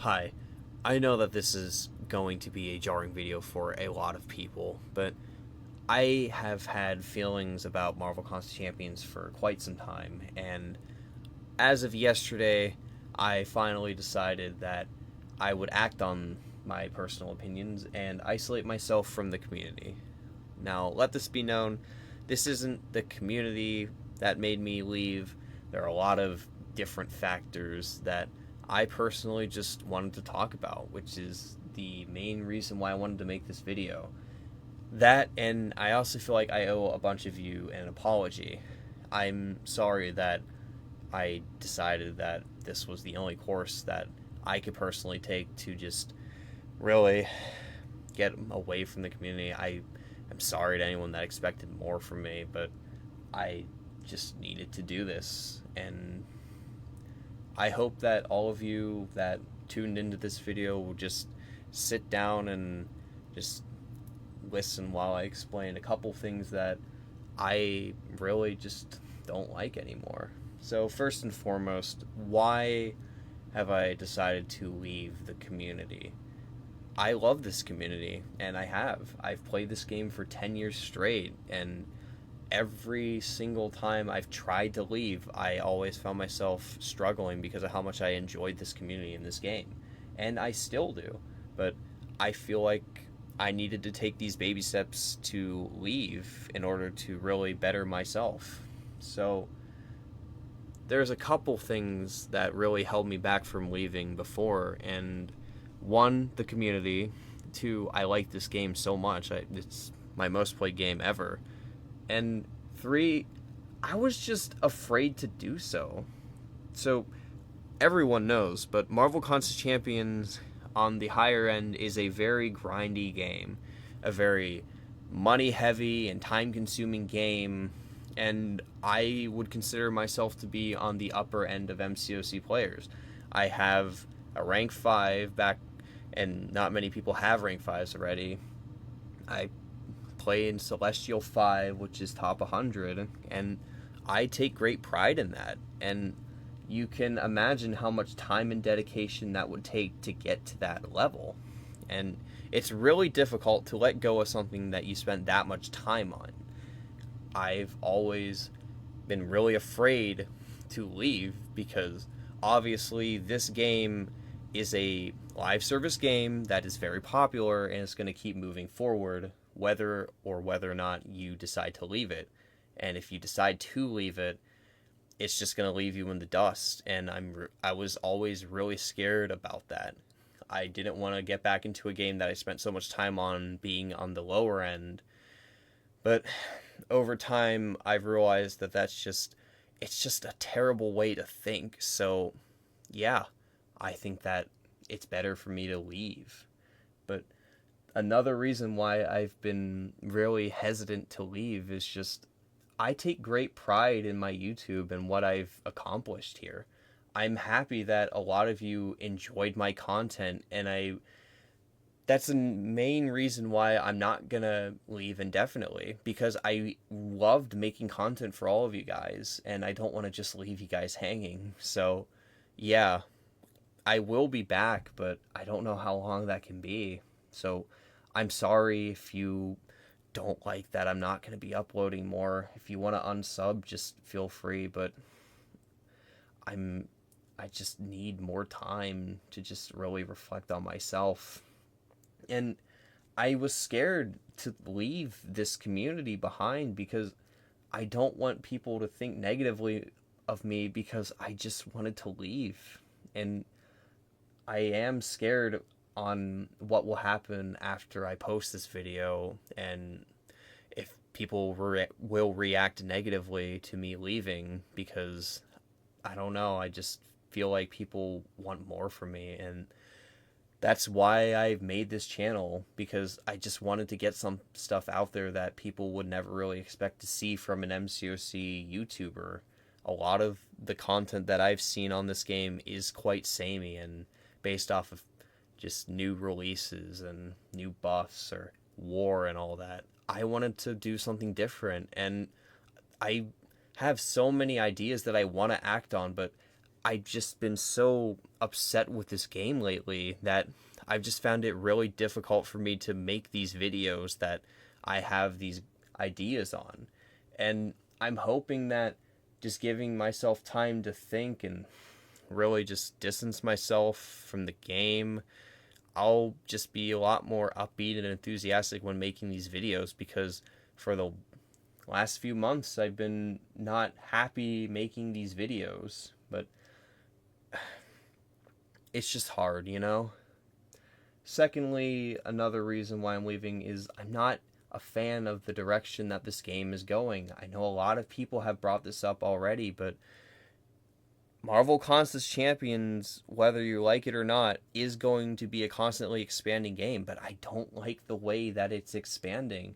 Hi, I know that this is going to be a jarring video for a lot of people, but I have had feelings about Marvel Contest Champions for quite some time, and as of yesterday, I finally decided that I would act on my personal opinions and isolate myself from the community. Now, let this be known, this isn't the community that made me leave. There are a lot of different factors that I personally just wanted to talk about, which is the main reason why I wanted to make this video. That, and I also feel like I owe a bunch of you an apology. I'm sorry that I decided that this was the only course that I could personally take to just really get away from the community. I'm sorry to anyone that expected more from me, but I just needed to do this. And I hope that all of you that tuned into this video will just sit down and just listen while I explain a couple things that I really just don't like anymore. So, first and foremost, why have I decided to leave the community? I love this community, and I have. I've played this game for 10 years straight, and every single time I've tried to leave, I always found myself struggling because of how much I enjoyed this community in this game. And I still do. But I feel like I needed to take these baby steps to leave in order to really better myself. So there's a couple things that really held me back from leaving before, and one, the community. Two, I like this game so much. It's my most played game ever. And three, I was just afraid to do so. So everyone knows, but Marvel Contest Champions on the higher end is a very grindy game, a very money heavy and time consuming game, and I would consider myself to be on the upper end of MCOC players. I have a rank 5 back, and not many people have rank 5s already. I play in Celestial 5, which is top 100, and I take great pride in that. And you can imagine how much time and dedication that would take to get to that level. And it's really difficult to let go of something that you spent that much time on. I've always been really afraid to leave because obviously this game is a live service game that is very popular and it's going to keep moving forward whether or not you decide to leave it. And if you decide to leave it, it's just going to leave you in the dust, and I was always really scared about that. I didn't want to get back into a game that I spent so much time on being on the lower end. But over time I've realized that it's just a terrible way to think. So, yeah, I think that it's better for me to leave. But another reason why I've been really hesitant to leave is just I take great pride in my YouTube and what I've accomplished here. I'm happy that a lot of you enjoyed my content, and that's the main reason why I'm not gonna leave indefinitely, because I loved making content for all of you guys and I don't want to just leave you guys hanging. So, yeah, I will be back, but I don't know how long that can be. So, I'm sorry if you don't like that I'm not going to be uploading more. If you want to unsub, just feel free, but I'm I just need more time to just really reflect on myself. And I was scared to leave this community behind because I don't want people to think negatively of me because I just wanted to leave. And I am scared on what will happen after I post this video, and if people will react negatively to me leaving, because I don't know, I just feel like people want more from me, and that's why I've made this channel, because I just wanted to get some stuff out there that people would never really expect to see from an MCOC YouTuber. A lot of the content that I've seen on this game is quite samey and based off of just new releases and new buffs or war and all that. I wanted to do something different, and I have so many ideas that I want to act on, but I've just been so upset with this game lately that I've just found it really difficult for me to make these videos that I have these ideas on. And I'm hoping that just giving myself time to think and really just distance myself from the game, I'll just be a lot more upbeat and enthusiastic when making these videos, because for the last few months I've been not happy making these videos. But it's just hard, you know? Secondly, another reason why I'm leaving is I'm not a fan of the direction that this game is going. I know a lot of people have brought this up already, but Marvel Contest Champions, whether you like it or not, is going to be a constantly expanding game, but I don't like the way that it's expanding.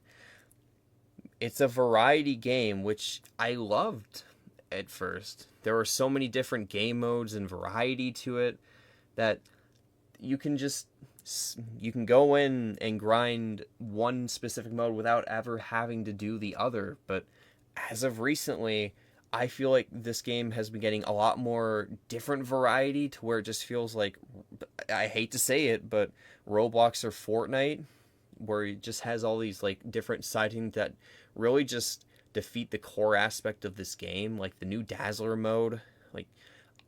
It's a variety game, which I loved at first. There were so many different game modes and variety to it that you can just you can go in and grind one specific mode without ever having to do the other. But as of recently, I feel like this game has been getting a lot more different variety, to where it just feels like, I hate to say it, but Roblox or Fortnite, where it just has all these like different sightings that really just defeat the core aspect of this game, like the new Dazzler mode. Like,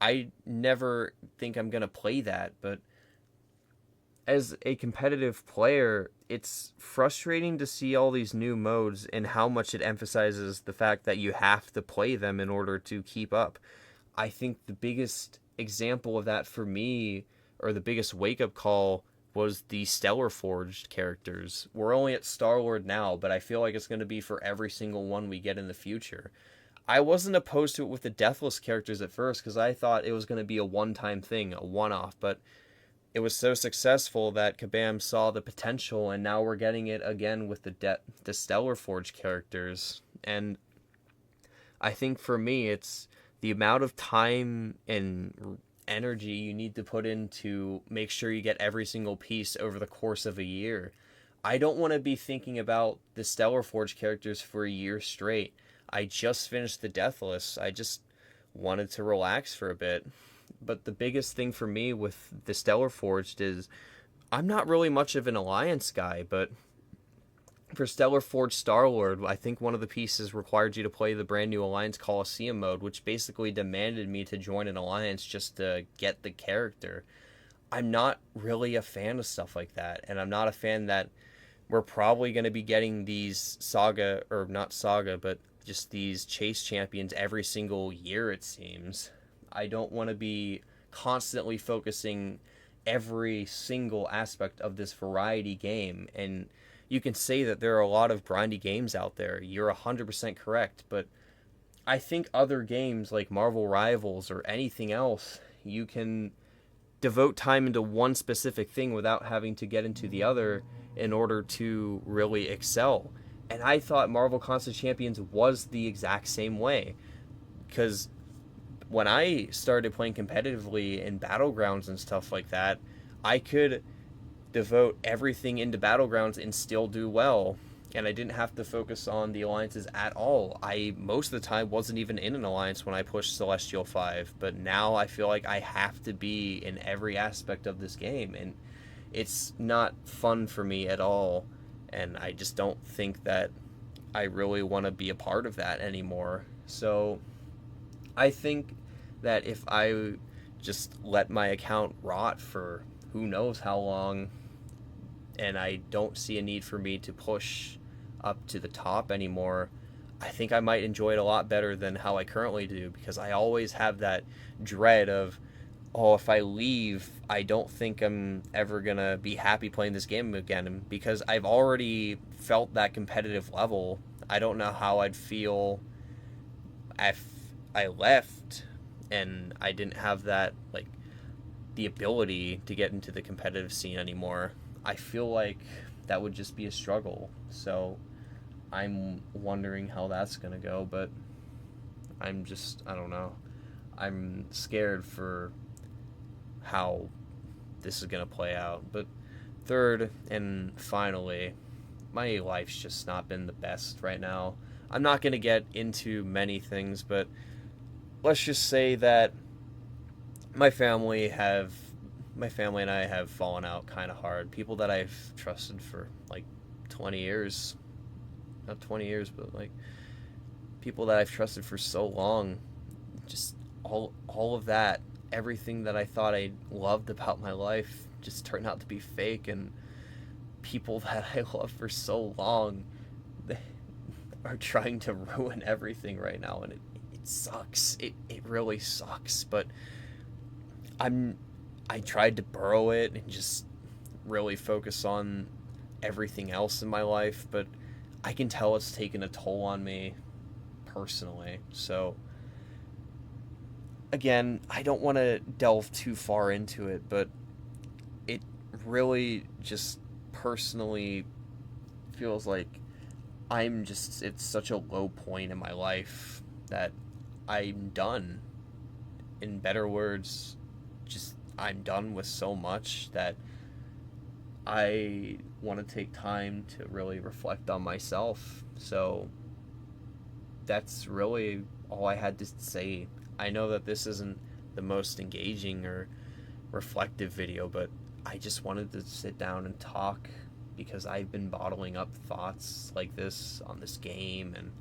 I never think I'm gonna play that, but as a competitive player, it's frustrating to see all these new modes and how much it emphasizes the fact that you have to play them in order to keep up. I think the biggest example of that for me, or the biggest wake-up call, was the Stellar Forged characters. We're only at Star-Lord now, but I feel like it's going to be for every single one we get in the future. I wasn't opposed to it with the Deathless characters at first, because I thought it was going to be a one-time thing, a one-off, but it was so successful that Kabam saw the potential, and now we're getting it again with the Stellar Forge characters. And I think for me, it's the amount of time and energy you need to put in to make sure you get every single piece over the course of a year. I don't want to be thinking about the Stellar Forge characters for a year straight. I just finished the Deathless. I just wanted to relax for a bit. But the biggest thing for me with the Stellar Forged is I'm not really much of an Alliance guy, but for Stellar Forged Star-Lord, I think one of the pieces required you to play the brand new Alliance Coliseum mode, which basically demanded me to join an alliance just to get the character. I'm not really a fan of stuff like that, and I'm not a fan that we're probably going to be getting these Saga, or not Saga, but just these Chase champions every single year, it seems. I don't want to be constantly focusing every single aspect of this variety game. And you can say that there are a lot of grindy games out there. You're 100% correct. But I think other games like Marvel Rivals or anything else, you can devote time into one specific thing without having to get into the other in order to really excel. And I thought Marvel Constant Champions was the exact same way. Because when I started playing competitively in Battlegrounds and stuff like that, I could devote everything into Battlegrounds and still do well. And I didn't have to focus on the alliances at all. I, most of the time, wasn't even in an alliance when I pushed Celestial 5. But now I feel like I have to be in every aspect of this game. And it's not fun for me at all. And I just don't think that I really want to be a part of that anymore. So I think that if I just let my account rot for who knows how long, and I don't see a need for me to push up to the top anymore, I think I might enjoy it a lot better than how I currently do, because I always have that dread of, oh, if I leave, I don't think I'm ever going to be happy playing this game again, because I've already felt that competitive level. I don't know how I'd feel if I left and I didn't have that, like, the ability to get into the competitive scene anymore. I feel like that would just be a struggle. So I'm wondering how that's going to go, but I don't know. I'm scared for how this is going to play out. But third and finally, my life's just not been the best right now. I'm not going to get into many things, but let's just say that my family have my family and I have fallen out kind of hard. People that I've trusted for like 20 years, not 20 years, but like people that I've trusted for so long, just all of that, everything that I thought I loved about my life just turned out to be fake, and people that I loved for so long, they are trying to ruin everything right now, and it sucks. It really sucks, but I'm I tried to burrow it and just really focus on everything else in my life, but I can tell it's taken a toll on me personally. So again, I don't want to delve too far into it, but it really just personally feels like it's such a low point in my life that I'm done. In better words, just I'm done with so much that I want to take time to really reflect on myself. So that's really all I had to say. I know that this isn't the most engaging or reflective video, but I just wanted to sit down and talk because I've been bottling up thoughts like this on this game and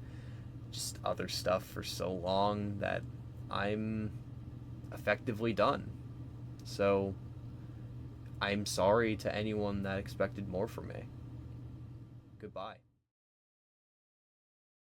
just other stuff for so long that I'm effectively done. So I'm sorry to anyone that expected more from me. Goodbye.